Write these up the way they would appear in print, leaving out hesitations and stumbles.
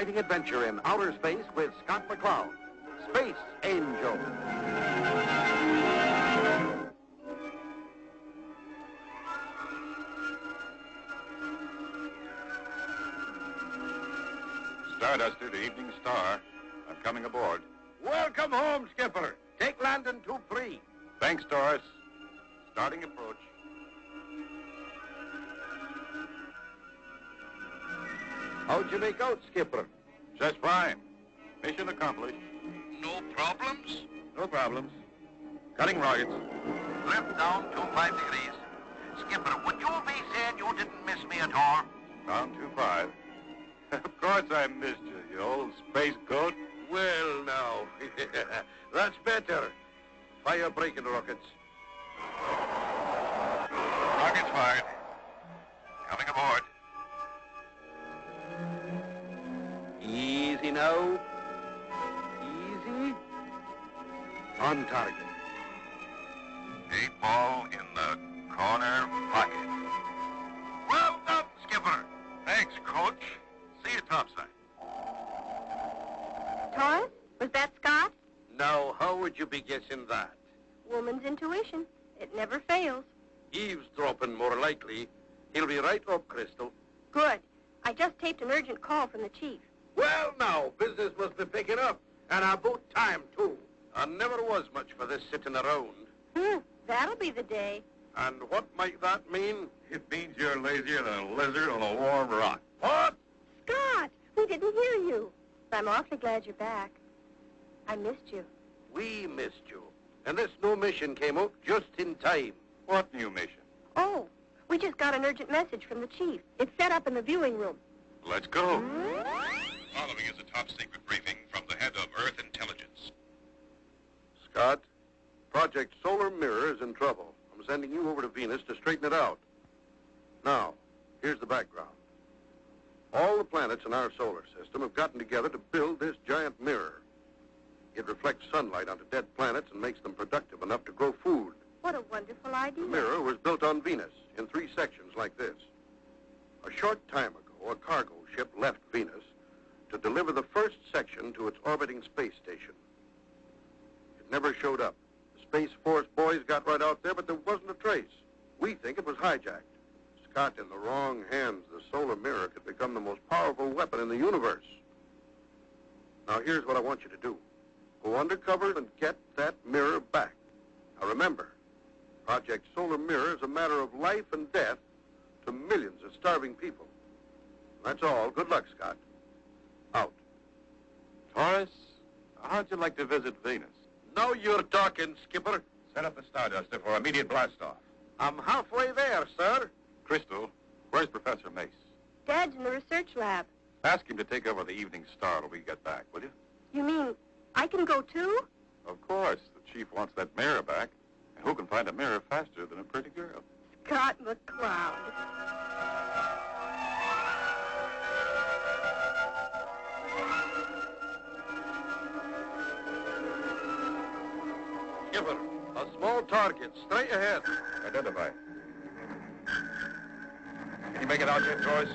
exciting adventure in outer space with Scott McCloud, Space Angel. Starduster to Evening Star. I'm coming aboard. Welcome home, Skipper. Take landing 2-3. Thanks, Doris. Starting approach. How'd you make out, Skipper? Just fine. Mission accomplished. No problems? No problems. Cutting rockets. Left down 25 degrees. Skipper, would you be saying you didn't miss me at all? Down 25. Of course I missed you, you old space goat. Well, now, that's better. Fire braking rockets. Rockets fired. Coming aboard. Easy now. Easy. On target. 8-ball in the corner pocket. Well done, Skipper. Thanks, Coach. See you topside. Taurus? Was that Scott? Now, how would you be guessing that? Woman's intuition. It never fails. Eavesdropping, more likely. He'll be right up, Crystal. Good. I just taped an urgent call from the chief. Well, now, business must be picking up. And about time, too. I never was much for this sitting around. That'll be the day. And what might that mean? It means you're lazier than a lizard on a warm rock. What? Scott, we didn't hear you. I'm awfully glad you're back. I missed you. We missed you. And this new mission came out just in time. What new mission? Oh, we just got an urgent message from the chief. It's set up in the viewing room. Let's go. Following is a top-secret briefing from the head of Earth Intelligence. Scott, Project Solar Mirror is in trouble. I'm sending you over to Venus to straighten it out. Now, here's the background. All the planets in our solar system have gotten together to build this giant mirror. It reflects sunlight onto dead planets and makes them productive enough to grow food. What a wonderful idea. The mirror was built on Venus in 3 sections like this. A short time ago, a cargo ship left Venus to deliver the first section to its orbiting space station. It never showed up. The Space Force boys got right out there, but there wasn't a trace. We think it was hijacked. Scott, in the wrong hands, the solar mirror could become the most powerful weapon in the universe. Now, here's what I want you to do. Go undercover and get that mirror back. Now, remember, Project Solar Mirror is a matter of life and death to millions of starving people. That's all. Good luck, Scott. Out. Taurus, how'd you like to visit Venus? Now you're talking, Skipper. Set up the Starduster for immediate blastoff. I'm halfway there, sir. Crystal, where's Professor Mace? Dad's in the research lab. Ask him to take over the Evening Star till we get back, will you? You mean I can go too? Of course. The chief wants that mirror back. And who can find a mirror faster than a pretty girl? Scott McCloud. Skipper, a small target, straight ahead. Identify. Can you make it out yet, Taurus?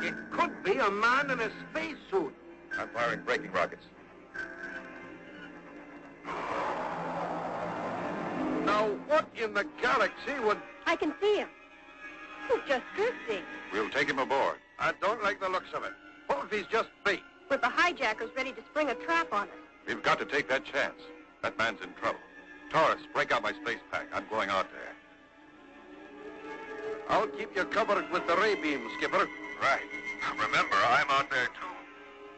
It could be a man in a spacesuit. I'm firing braking rockets. Now, what in the galaxy would... I can see him. He's just drifting. We'll take him aboard. I don't like the looks of it. What if he's just bait? With the hijackers ready to spring a trap on us. We've got to take that chance. That man's in trouble. Taurus, break out my space pack. I'm going out there. I'll keep you covered with the ray beam, Skipper. Right. Remember, I'm out there, too.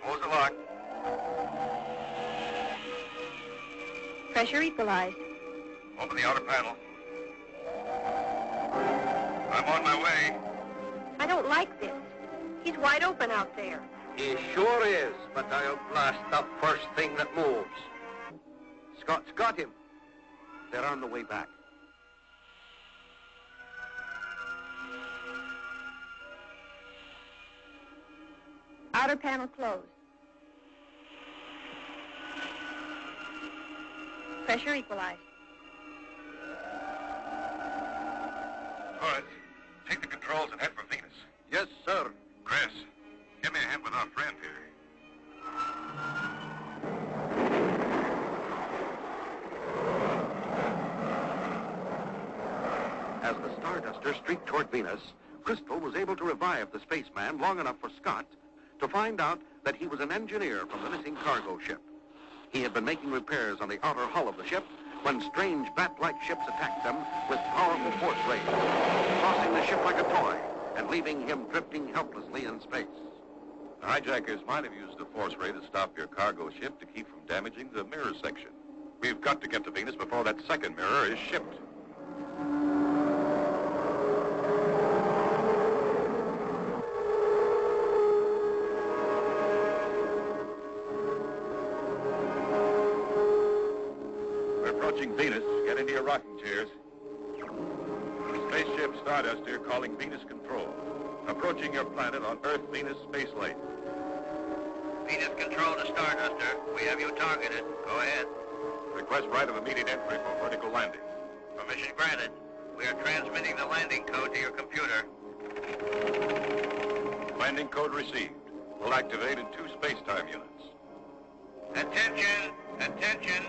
Close the lock. Pressure equalized. Open the outer panel. I'm on my way. I don't like this. He's wide open out there. He sure is, but I'll blast the first thing that moves. Scott's got him. They're on the way back. Outer panel closed. Pressure equalized. All right. Take the controls and head for Venus. Yes, sir. Chris, give me a hand with our friend here. As the Starduster streaked toward Venus, Crystal was able to revive the spaceman long enough for Scott to find out that he was an engineer from the missing cargo ship. He had been making repairs on the outer hull of the ship when strange bat-like ships attacked them with powerful force rays, tossing the ship like a toy and leaving him drifting helplessly in space. The hijackers might have used a force ray to stop your cargo ship to keep from damaging the mirror section. We've got to get to Venus before that second mirror is shipped. We're approaching Venus. Get into your rocking chairs. Spaceship Starduster calling Venus Control. Approaching your planet on Earth-Venus space lane. Venus Control to Starduster. We have you targeted. Go ahead. Request right of immediate entry for vertical landing. Permission granted. We are transmitting the landing code to your computer. Landing code received. We'll activate in 2 space-time units. Attention! Attention!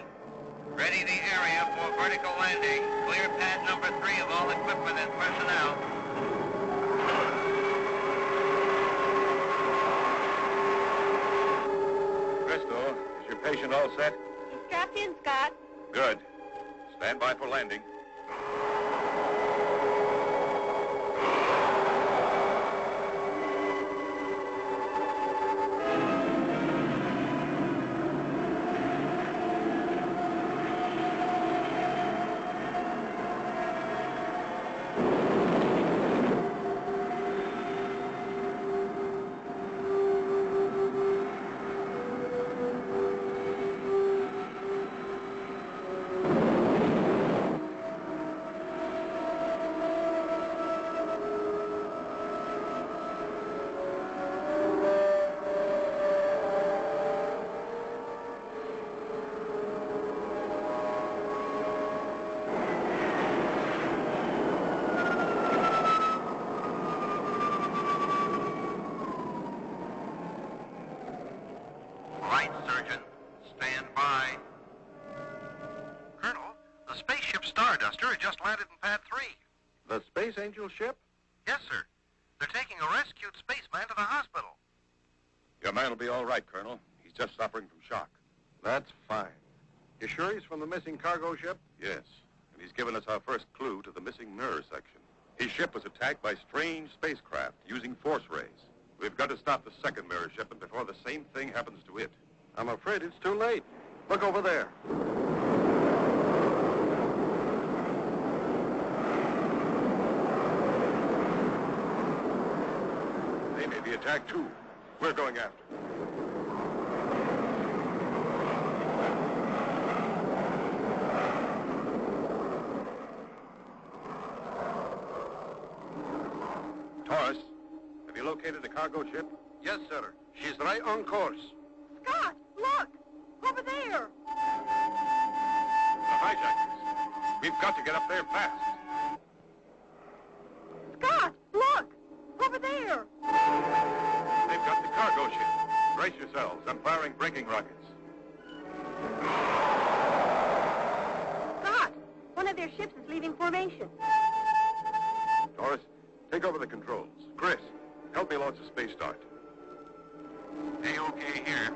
Ready the area for vertical landing. Clear pad number 3 of all equipment and personnel. Crystal, is your patient all set? He's strapped in, Scott. Good. Stand by for landing. Right, Surgeon. Stand by. Colonel, the spaceship Starduster has just landed in pad 3. The SpaceAngel ship? Yes, sir. They're taking a rescued spaceman to the hospital. Your man will be all right, Colonel. He's just suffering from shock. That's fine. You sure he's from the missing cargo ship? Yes, and he's given us our first clue to the missing mirror section. His ship was attacked by strange spacecraft using force rays. We've got to stop the second mirror shipment before the same thing happens to it. I'm afraid it's too late. Look over there. They may be attacked too. We're going after them. Taurus, have you located the cargo ship? Yes, sir. She's right on course. Scott, look! Over there! The hijackers. We've got to get up there fast. Scott, look! Over there! They've got the cargo ship. Brace yourselves. I'm firing braking rockets. Scott, one of their ships is leaving formation. Taurus, take over the controls. Chris, help me launch a space start. A-OK here.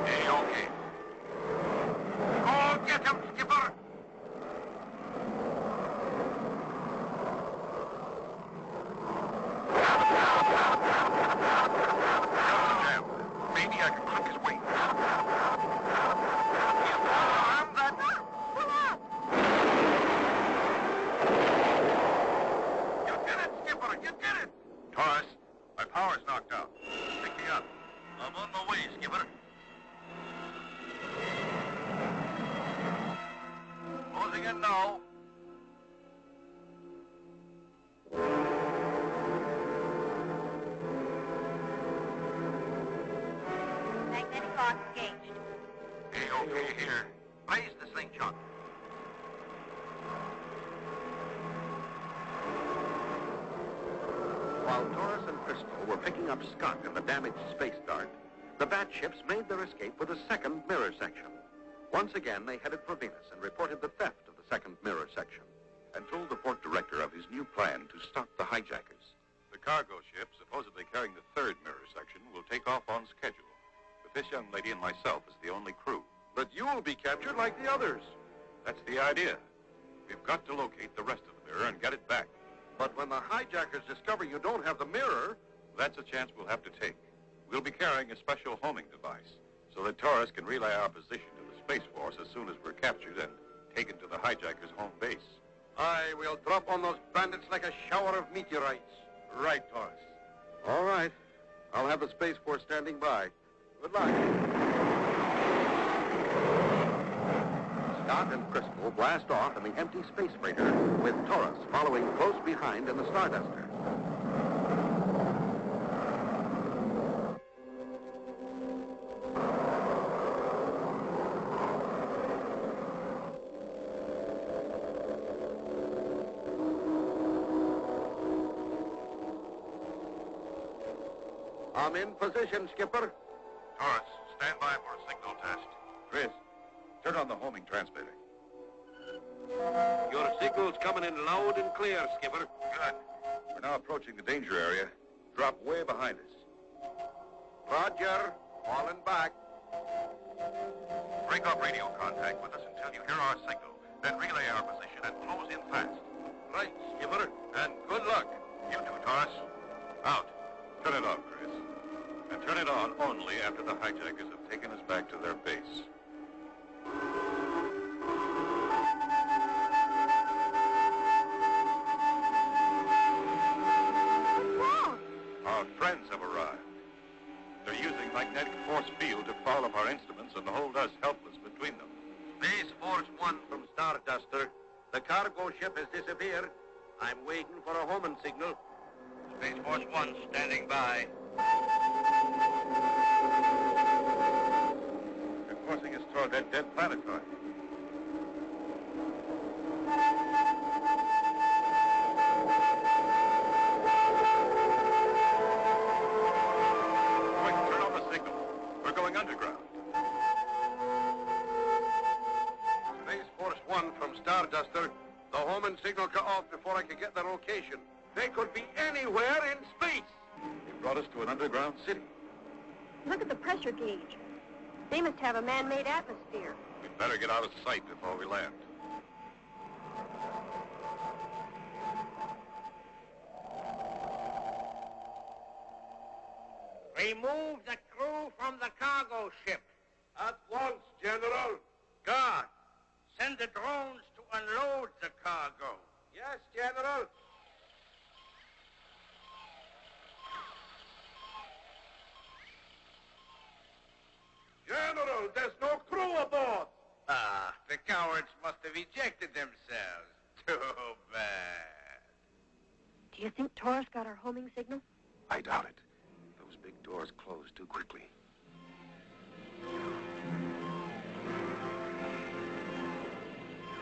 A-OK. Go get him, Skipper! Jam. Maybe I can clip his wings. Taurus, my power's knocked out. Pick me up. I'm on my way, Skipper. Closing in now. Magnetic lock engaged. A-OK here. Raise the slingshot. Crystal were picking up Scott in the damaged Space Dart, the bat ships made their escape with a second mirror section. Once again, they headed for Venus and reported the theft of the second mirror section. And told the port director of his new plan to stop the hijackers. The cargo ship, supposedly carrying the third mirror section, will take off on schedule, with this young lady and myself as the only crew. But you'll be captured like the others. That's the idea. We've got to locate the rest of the mirror and get it back. But when the hijackers discover you don't have the mirror... That's a chance we'll have to take. We'll be carrying a special homing device, so that Taurus can relay our position to the Space Force as soon as we're captured and taken to the hijackers' home base. Aye, we'll drop on those bandits like a shower of meteorites. Right, Taurus. All right. I'll have the Space Force standing by. Good luck. Scott and Crystal blast off in the empty space freighter, with Taurus following close behind in the Starduster. I'm in position, Skipper. Taurus, stand by for a signal test. Chris, turn on the homing transmitter. Your signal's coming in loud and clear, Skipper. Good. We're now approaching the danger area. Drop way behind us. Roger. Falling back. Break off radio contact with us until you hear our signal. Then relay our position and close in fast. Right, Skipper. And good luck. You too, Taurus. Out. Turn it off, Chris. And turn it on only after the hijackers have taken us back to their base. Whoa! Our friends have arrived. They're using magnetic force field to foul up our instruments and hold us helpless between them. Space Force 1 from Starduster. The cargo ship has disappeared. I'm waiting for a homing signal. Space Force 1 standing by. They're forcing us toward that dead planetoid. Quick, turn on the signal. We're going underground. Space Force 1 from Starduster. The homing signal cut off before I could get the location. They could be anywhere in space. They brought us to an underground city. Look at the pressure gauge. They must have a man-made atmosphere. We'd better get out of sight before we land. Remove the crew from the cargo ship. At once, General. Guard, send the drones to unload the cargo. Yes, General. General, there's no crew aboard. Ah, the cowards must have ejected themselves. Too bad. Do you think Taurus got our homing signal? I doubt it. Those big doors closed too quickly.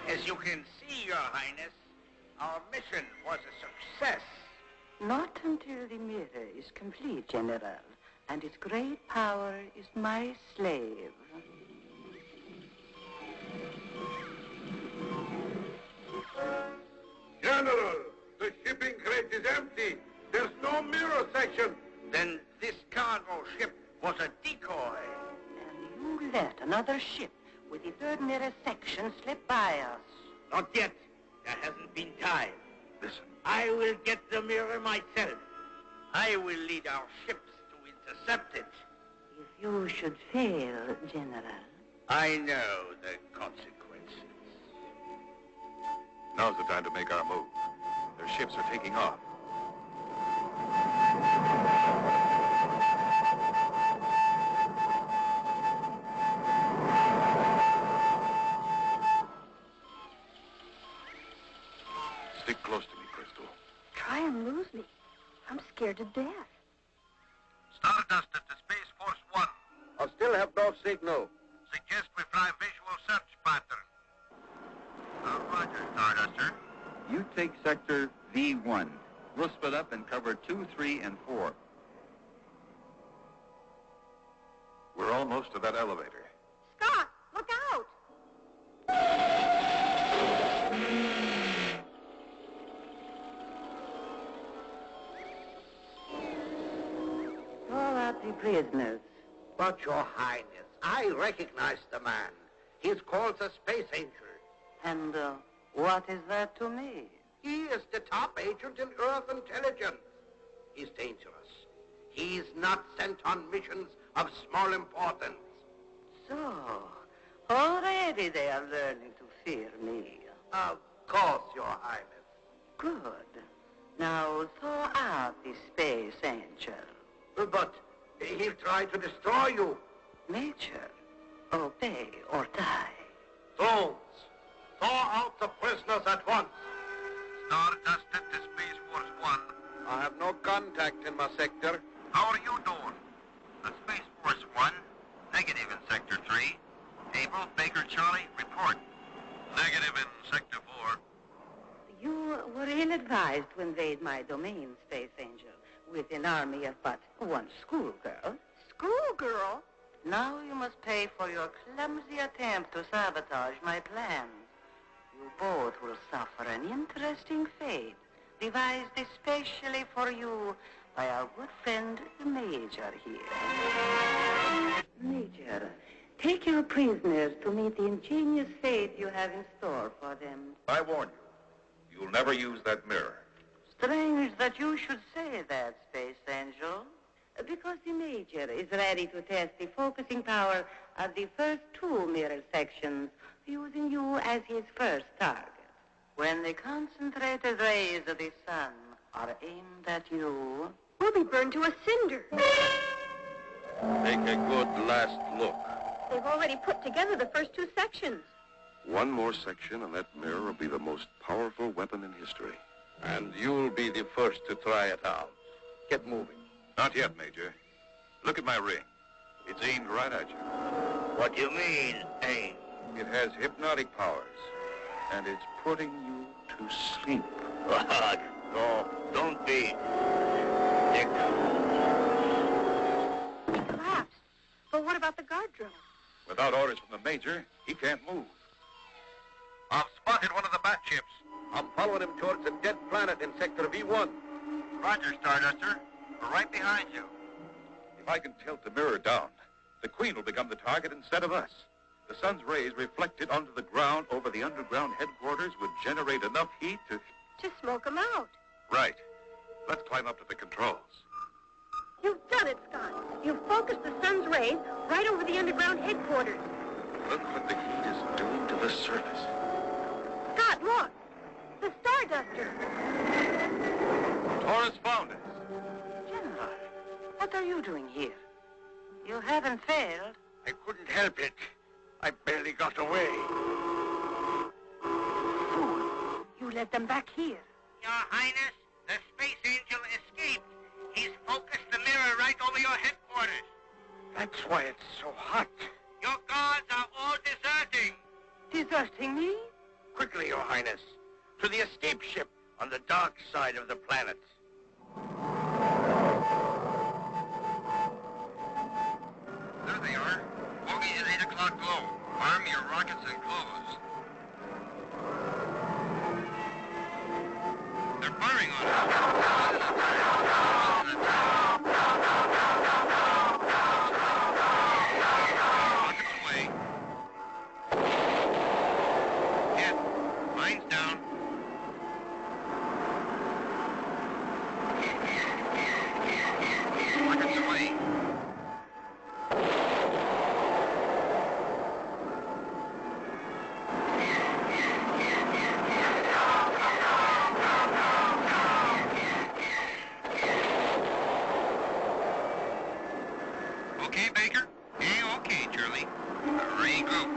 As you can see, Your Highness, our mission was a success. Not until the mirror is complete, General, and its great power is my slave. General, the shipping crate is empty. There's no mirror section. Then this cargo ship was a decoy. And you let another ship with the third mirror section slip by us. Not yet. There hasn't been time. Listen. I will get the mirror myself. I will lead our ships to intercept it. If you should fail, General. I know the consequences. Now's the time to make our move. Their ships are taking off. Stick close to me, Crystal. Try and lose me. I'm scared to death. Stardust at the Space Force 1. I still have no signal. Suggest we fly visual search pattern. Roger, Starduster. You take sector V1. We'll split up and cover 2, 3, and 4. We're almost to that elevator. Scott, look out! All are the prisoners. But, Your Highness, I recognize the man. He's called the SpaceAngel. And what is that to me? He is the top agent in Earth intelligence. He's dangerous. He's not sent on missions of small importance. So, already they are learning to fear me. Of course, Your Highness. Good. Now thaw out the Space Angel. But he'll try to destroy you. Major, obey or die. Drones, thaw out the prisoners at once. Stardust to Space Force 1. I have no contact in my sector. How are you doing? The Space Force 1, negative in Sector 3. Able, Baker, Charlie, report. Negative in Sector 4. You were ill-advised to invade my domain, Space Angel, with an army of but one schoolgirl. Schoolgirl? Now you must pay for your clumsy attempt to sabotage my plans. You both will suffer an interesting fate, devised especially for you by our good friend, the Major here. Major, take your prisoners to meet the ingenious fate you have in store for them. I warn you, you'll never use that mirror. Strange that you should say that, Space Angel. Because the Major is ready to test the focusing power of the first 2 mirror sections, using you as his first target. When the concentrated rays of the sun are aimed at you... We'll be burned to a cinder. Take a good last look. They've already put together the first 2 sections. One more section and that mirror will be the most powerful weapon in history. And you'll be the first to try it out. Get moving. Not yet, Major. Look at my ring. It's aimed right at you. What do you mean, aim? It has hypnotic powers, and it's putting you to sleep. What? No, don't be. Dick. He collapsed. But what about the guard drone? Without orders from the Major, he can't move. I've spotted one of the bat ships. I'm following him towards a dead planet in Sector V1. Roger, Starduster. We're right behind you. If I can tilt the mirror down, the Queen will become the target instead of us. The sun's rays reflected onto the ground over the underground headquarters would generate enough heat to... To smoke them out. Right. Let's climb up to the controls. You've done it, Scott. You've focused the sun's rays right over the underground headquarters. Look what the heat is doing to the surface. Scott, look. The Starduster. Taurus found us. General, what are you doing here? You haven't failed. I couldn't help it. I barely got away. Fool. You led them back here. Your Highness, the Space Angel escaped. He's focused the mirror right over your headquarters. That's why it's so hot. Your guards are all deserting. Deserting me? Quickly, Your Highness. To the escape ship on the dark side of the planet. There they are. Bogey at 8 o'clock glow. Arm your rockets and close. They're firing on us. Rockets away. Hit. Mine's down. Rockets away. Okay, Baker? Okay, Charlie. Regroup.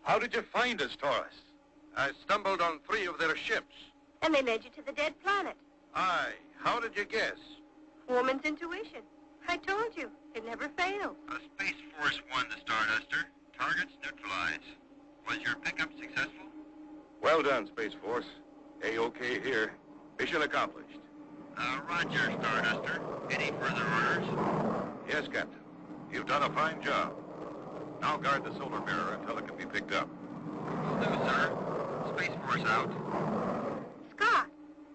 How did you find us, Taurus? I stumbled on 3 of their ships. And they led you to the dead planet. Aye. How did you guess? Woman's intuition. I told you. It never fails. Space Force 1 to Starduster. Targets neutralized. Was your pickup successful? Well done, Space Force. A-OK here. Mission accomplished. Roger, Starduster. Any further orders? Yes, Captain. You've done a fine job. Now guard the solar mirror until it can be picked up. Will do, sir. Space Force out. Scott,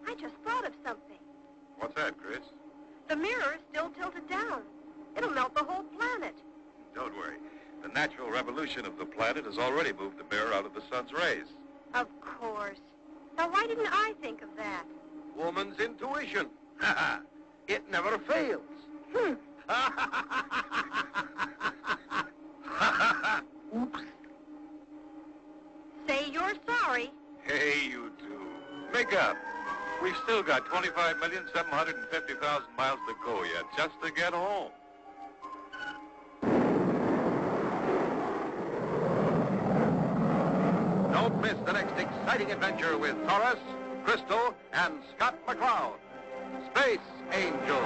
I just thought of something. What's that, Chris? The mirror is still tilted down. It'll melt the whole planet. Don't worry. The natural revolution of the planet has already moved the mirror out of the sun's rays. Of course. Now, why didn't I think of that? Woman's intuition. It never fails. Oops. Say you're sorry. Hey, you two. Make up. We've still got 25,750,000 miles to go yet, just to get home. Don't miss the next exciting adventure with Taurus, Crystal, and Scott McCloud. Space Angel.